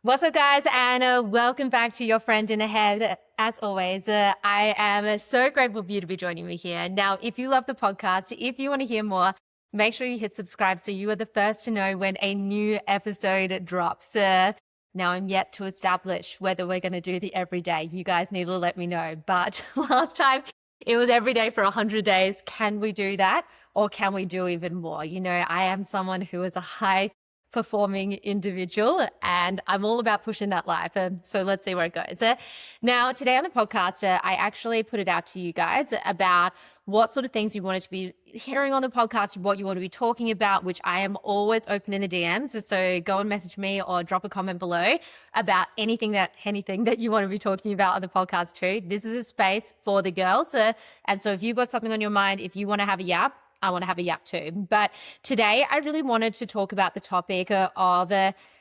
What's up, guys, and welcome back to Your Friend in a Head. As always, I am so grateful for you to be joining me here. Now, if you love the podcast, if you want to hear more, make sure you hit subscribe so you are the first to know when a new episode drops. Now, I'm yet to establish whether we're going to do the everyday. You guys need to let me know. But last time it was every day for 100 days. Can we do that? Or can we do even more? You know, I am someone who is a high performing individual and I'm all about pushing that life. So let's see where it goes. Now, today on the podcast, I actually put it out to you guys about what sort of things you wanted to be hearing on the podcast, what you want to be talking about, which I am always open in the DMs. So go and message me or drop a comment below about anything that you want to be talking about on the podcast too. This is a space for the girls. And so if you've got something on your mind, if you want to have a yap, I want to have a yap too. But today I really wanted to talk about the topic of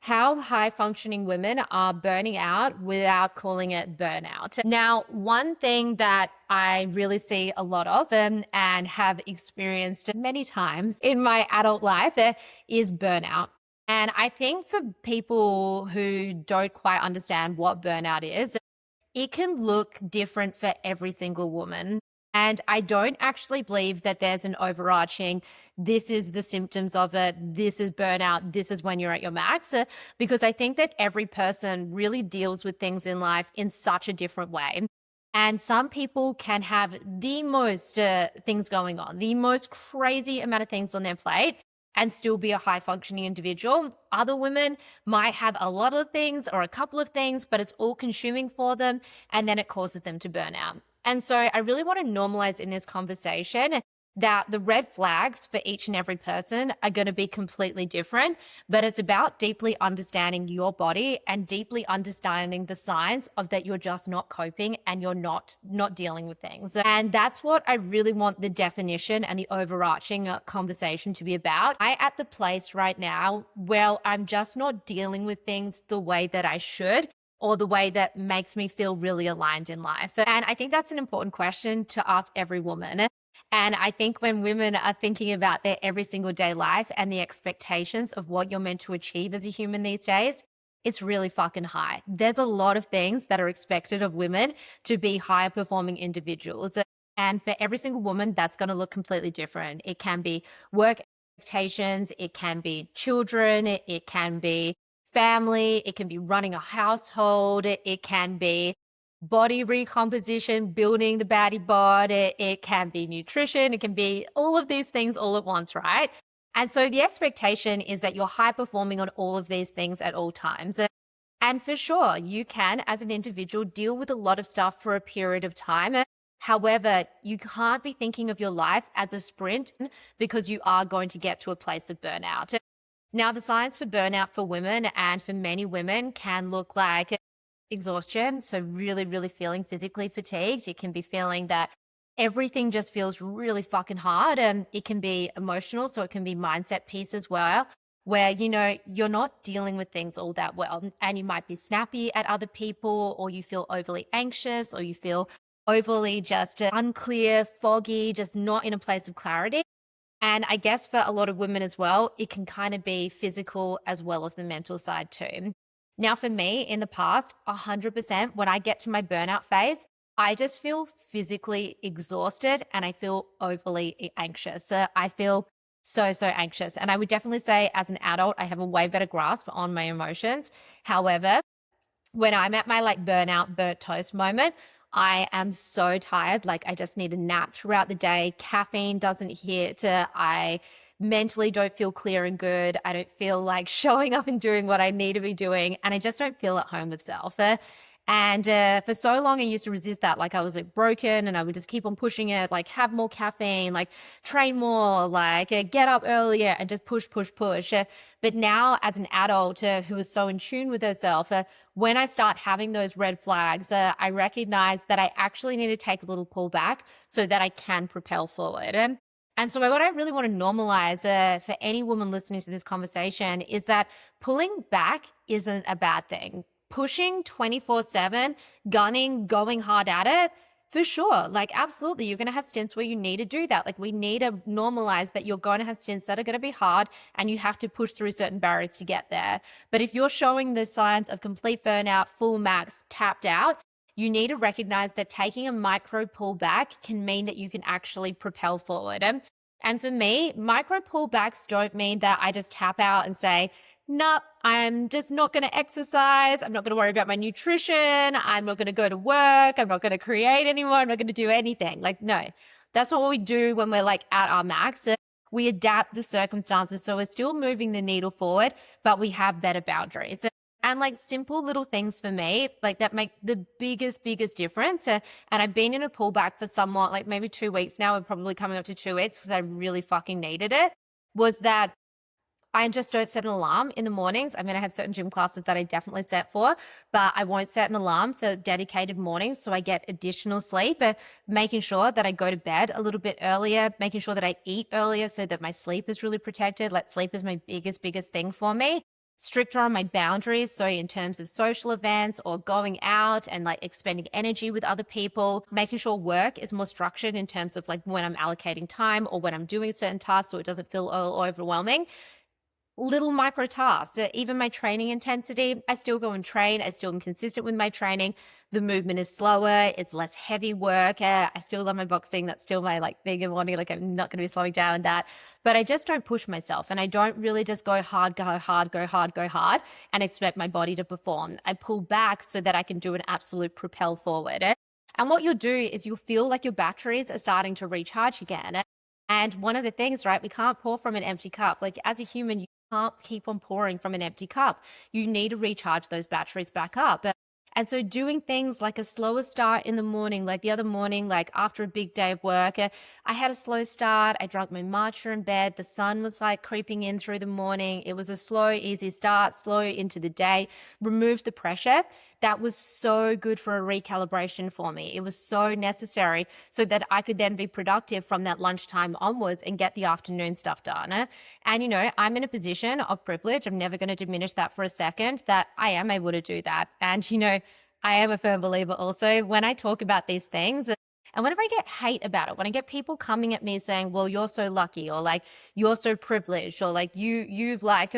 how high functioning women are burning out without calling it burnout. Now, one thing that I really see a lot of and have experienced many times in my adult life is burnout. And I think for people who don't quite understand what burnout is, it can look different for every single woman. And I don't actually believe that there's an overarching, this is the symptoms of it, this is burnout, this is when you're at your max, because I think that every person really deals with things in life in such a different way. And some people can have the most things going on, the most crazy amount of things on their plate and still be a high functioning individual. Other women might have a lot of things or a couple of things, but it's all consuming for them. And then it causes them to burn out. And so I really want to normalize in this conversation that the red flags for each and every person are going to be completely different, but it's about deeply understanding your body and deeply understanding the signs of that you're just not coping and you're not dealing with things. And that's what I really want the definition and the overarching conversation to be about. I at the place right now where I'm just not dealing with things the way that I should, or the way that makes me feel really aligned in life? And I think that's an important question to ask every woman. And I think when women are thinking about their every single day life and the expectations of what you're meant to achieve as a human these days, it's really fucking high. There's a lot of things that are expected of women to be higher performing individuals. And for every single woman, that's going to look completely different. It can be work expectations, it can be children, it can be family, it can be running a household, it can be body recomposition, building the baddie bod, it can be nutrition, it can be all of these things all at once, right? And so the expectation is that you're high performing on all of these things at all times. And for sure, you can, as an individual, deal with a lot of stuff for a period of time. However, you can't be thinking of your life as a sprint because you are going to get to a place of burnout. Now, the signs for burnout for women and for many women can look like exhaustion. So really, really feeling physically fatigued. It can be feeling that everything just feels really fucking hard. And it can be emotional. So it can be mindset piece as well, where, you know, you're not dealing with things all that well. And you might be snappy at other people, or you feel overly anxious, or you feel overly just unclear, foggy, just not in a place of clarity. And I guess for a lot of women as well, it can kind of be physical as well as the mental side too. Now, for me in the past, 100%, when I get to my burnout phase, I just feel physically exhausted and I feel overly anxious. So I feel so anxious. And I would definitely say as an adult, I have a way better grasp on my emotions. However, when I'm at my like burnout, burnt toast moment, I am so tired. Like I just need a nap throughout the day. Caffeine doesn't hit. I mentally don't feel clear and good. I don't feel like showing up and doing what I need to be doing. And I just don't feel at home with self. And for so long, I used to resist that. Like I was like broken and I would just keep on pushing it, like have more caffeine, like train more, like get up earlier and just push. But now as an adult who is so in tune with herself, when I start having those red flags, I recognize that I actually need to take a little pullback so that I can propel forward. And so what I really want to normalize for any woman listening to this conversation is that pulling back isn't a bad thing. Pushing 24/7, gunning, going hard at it, For sure. Like, absolutely. You're going to have stints where you need to do that. Like, we need to normalize that you're going to have stints that are going to be hard and you have to push through certain barriers to get there. But if you're showing the signs of complete burnout, full max, tapped out, you need to recognize that taking a micro pullback can mean that you can actually propel forward. And for me, micro pullbacks don't mean that I just tap out and say, nope, I'm just not going to exercise. I'm not going to worry about my nutrition. I'm not going to go to work. I'm not going to create anymore. I'm not going to do anything. Like, no, that's not what we do when we're like at our max. We adapt the circumstances. So we're still moving the needle forward, but we have better boundaries. And like simple little things for me, like that make the biggest difference. And I've been in a pullback for somewhat like maybe 2 weeks now. We're probably coming up to 2 weeks because I really fucking needed it. Was that I just don't set an alarm in the mornings. I mean, I have certain gym classes that I definitely set for, but I won't set an alarm for dedicated mornings. So I get additional sleep, making sure that I go to bed a little bit earlier, making sure that I eat earlier so that my sleep is really protected. Like sleep is my biggest thing for me. Stricter on my boundaries. So in terms of social events or going out and like expending energy with other people, making sure work is more structured in terms of like when I'm allocating time or when I'm doing certain tasks so it doesn't feel all overwhelming. Little micro tasks. Even my training intensity, I still go and train. I still am consistent with my training. The movement is slower. It's less heavy work. I still love my boxing. That's still my like big and wanting. Like I'm not going to be slowing down on that. But I just don't push myself, and I don't really just go hard, and expect my body to perform. I pull back so that I can do an absolute propel forward. And what you'll do is you'll feel like your batteries are starting to recharge again. And one of the things, right, we can't pour from an empty cup. Like as a human, you can't keep on pouring from an empty cup. You need to recharge those batteries back up. And so doing things like a slower start in the morning, like the other morning, like after a big day of work, I had a slow start. I drank my matcha in bed. The sun was like creeping in through the morning. It was a slow, easy start, slow into the day, removed the pressure. That was so good for a recalibration for me. It was so necessary so that I could then be productive from that lunchtime onwards and get the afternoon stuff done. And, you know, I'm in a position of privilege. I'm never going to diminish that for a second, that I am able to do that. And, you know, I am a firm believer also when I talk about these things. And whenever I get hate about it, when I get people coming at me saying, well, you're so lucky, or like, you're so privileged, or like you've like,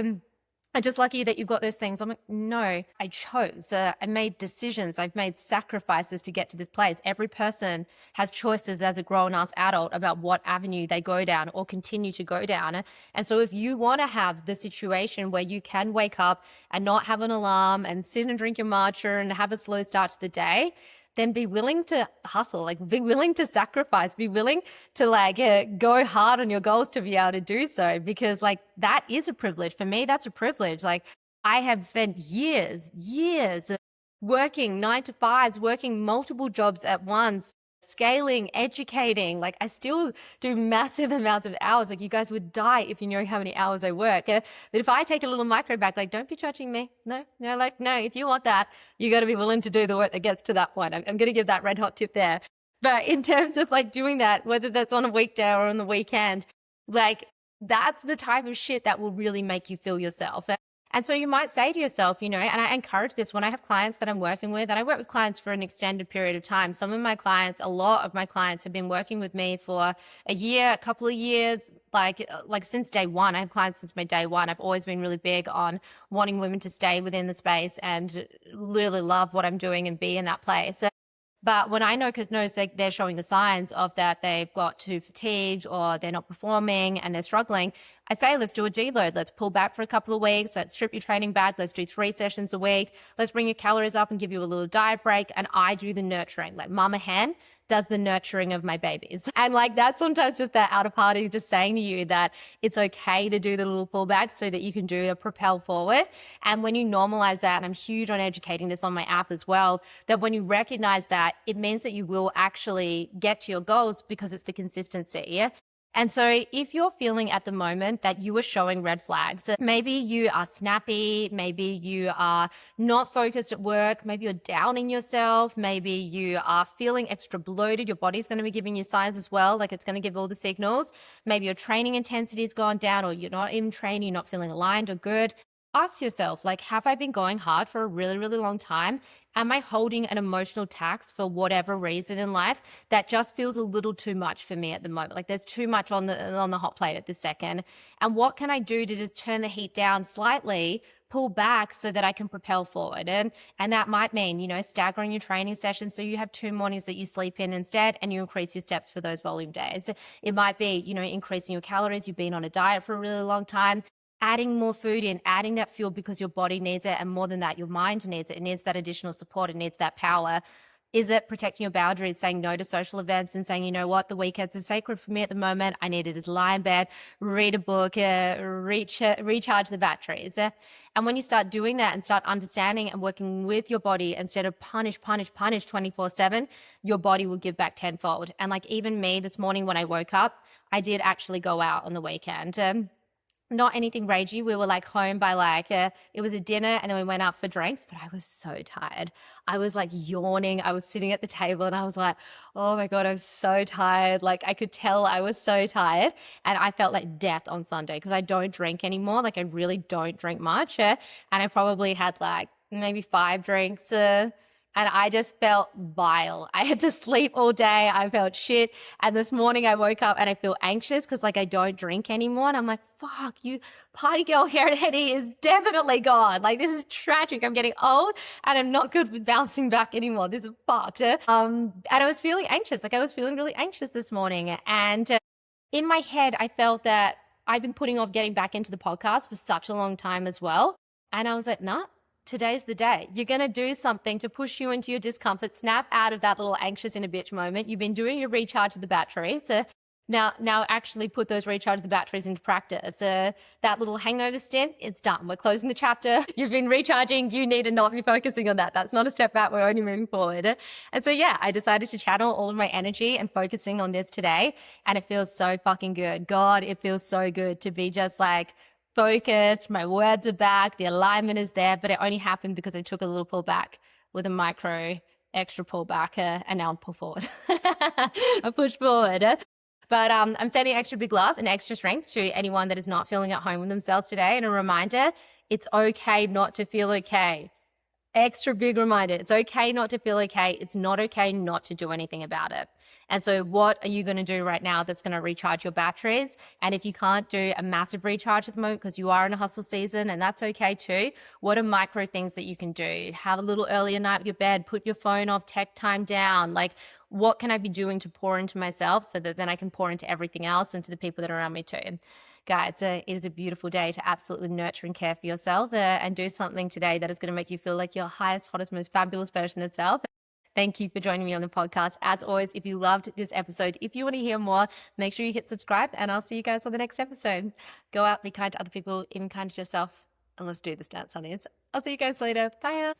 I'm just lucky that you've got those things. I'm like, no, I chose. I made decisions. I've made sacrifices to get to this place. Every person has choices as a grown-ass adult about what avenue they go down or continue to go down. And so if you want to have the situation where you can wake up and not have an alarm and sit and drink your matcha and have a slow start to the day, then be willing to hustle, like be willing to sacrifice, be willing to like go hard on your goals to be able to do so, because like that is a privilege. For me, that's a privilege. Like I have spent years working 9 to 5s, working multiple jobs at once, scaling, educating. Like I still do massive amounts of hours. Like you guys would die if you knew how many hours I work. But if I take a little micro back, like don't be judging me. No, like no, if you want that, you got to be willing to do the work that gets to that point. I'm going to give that red hot tip there. But in terms of like doing that, whether that's on a weekday or on the weekend, like that's the type of shit that will really make you feel yourself. And so you might say to yourself, you know, and I encourage this when I have clients that I'm working with, and I work with clients for an extended period of time. Some of my clients, a lot of my clients have been working with me for a year, a couple of years, like since day one. I have clients since my day one. I've always been really big on wanting women to stay within the space and really love what I'm doing and be in that place. But when I knows that they're showing the signs of that they've got too fatigued or they're not performing and they're struggling, I say, let's do a deload. Let's pull back for a couple of weeks. Let's strip your training back. Let's do 3 sessions a week. Let's bring your calories up and give you a little diet break. And I do the nurturing. Like Mama Hen does the nurturing of my babies. And like that's sometimes just that outer party just saying to you that it's okay to do the little pullback so that you can do a propel forward. And when you normalize that, and I'm huge on educating this on my app as well, that when you recognize that, it means that you will actually get to your goals because it's the consistency. Yeah? And so if you're feeling at the moment that you are showing red flags, maybe you are snappy, maybe you are not focused at work, maybe you're downing yourself, maybe you are feeling extra bloated, your body's going to be giving you signs as well, like it's going to give all the signals. Maybe your training intensity's gone down, or you're not even training, you're not feeling aligned or good. ask yourself, like, have I been going hard for a really, really long time? Am I holding an emotional tax for whatever reason in life that just feels a little too much for me at the moment? Like there's too much on the hot plate at this second. And what can I do to just turn the heat down slightly, pull back so that I can propel forward? And that might mean, staggering your training sessions so you have 2 mornings that you sleep in instead and you increase your steps for those volume days. It might be, increasing your calories. You've been on a diet for a really long time, adding more food in, adding that fuel because your body needs it. And more than that, your mind needs it. It needs that additional support. It needs that power. Is it protecting your boundaries, saying no to social events and saying, you know what, the weekends are sacred for me at the moment. I need to just lie in bed, read a book, recharge the batteries. And when you start doing that and start understanding and working with your body instead of punish 24/7, your body will give back tenfold. And like even me this morning when I woke up, I did actually go out on the weekend. Not anything ragey. We were like home by it was a dinner and then we went out for drinks, but I was so tired. I was like yawning. I was sitting at the table and I was like, oh my God, I'm so tired. Like I could tell I was so tired and I felt like death on Sunday because I don't drink anymore. Like I really don't drink much. And I probably had like maybe 5 drinks. And I just felt vile. I had to sleep all day. I felt shit. And this morning I woke up and I feel anxious because like I don't drink anymore. And I'm like, fuck, you party girl here at Henny is definitely gone. Like this is tragic. I'm getting old and I'm not good with bouncing back anymore. This is fucked. And I was feeling anxious. Like I was feeling really anxious this morning. And in my head, I felt that I've been putting off getting back into the podcast for such a long time as well. And I was like, nah, today's the day. You're going to do something to push you into your discomfort, snap out of that little anxious in a bitch moment. You've been doing your recharge of the batteries. Now actually put those recharge of the batteries into practice. That little hangover stint, it's done. We're closing the chapter. You've been recharging. You need to not be focusing on that. That's not a step back. We're only moving forward. And so, yeah, I decided to channel all of my energy and focusing on this today. And it feels so fucking good. God, it feels so good to be just like, focused, my words are back, the alignment is there, but it only happened because I took a little pull back with a micro extra pull back and now I'm pull forward. I push forward. But I'm sending extra big love and extra strength to anyone that is not feeling at home with themselves today. And a reminder, it's okay not to feel okay. Extra big reminder. It's okay not to feel okay. It's not okay not to do anything about it. And so what are you going to do right now that's going to recharge your batteries? And if you can't do a massive recharge at the moment because you are in a hustle season, and that's okay too, what are micro things that you can do? Have a little earlier night with your bed, put your phone off, tech time down. Like what can I be doing to pour into myself so that then I can pour into everything else and to the people that are around me too? Guys, it is a beautiful day to absolutely nurture and care for yourself and do something today that is going to make you feel like your highest, hottest, most fabulous version of self. Thank you for joining me on the podcast. As always, if you loved this episode, if you want to hear more, make sure you hit subscribe and I'll see you guys on the next episode. Go out, be kind to other people, even kind to yourself, and let's do this dance, honey. I'll see you guys later. Bye.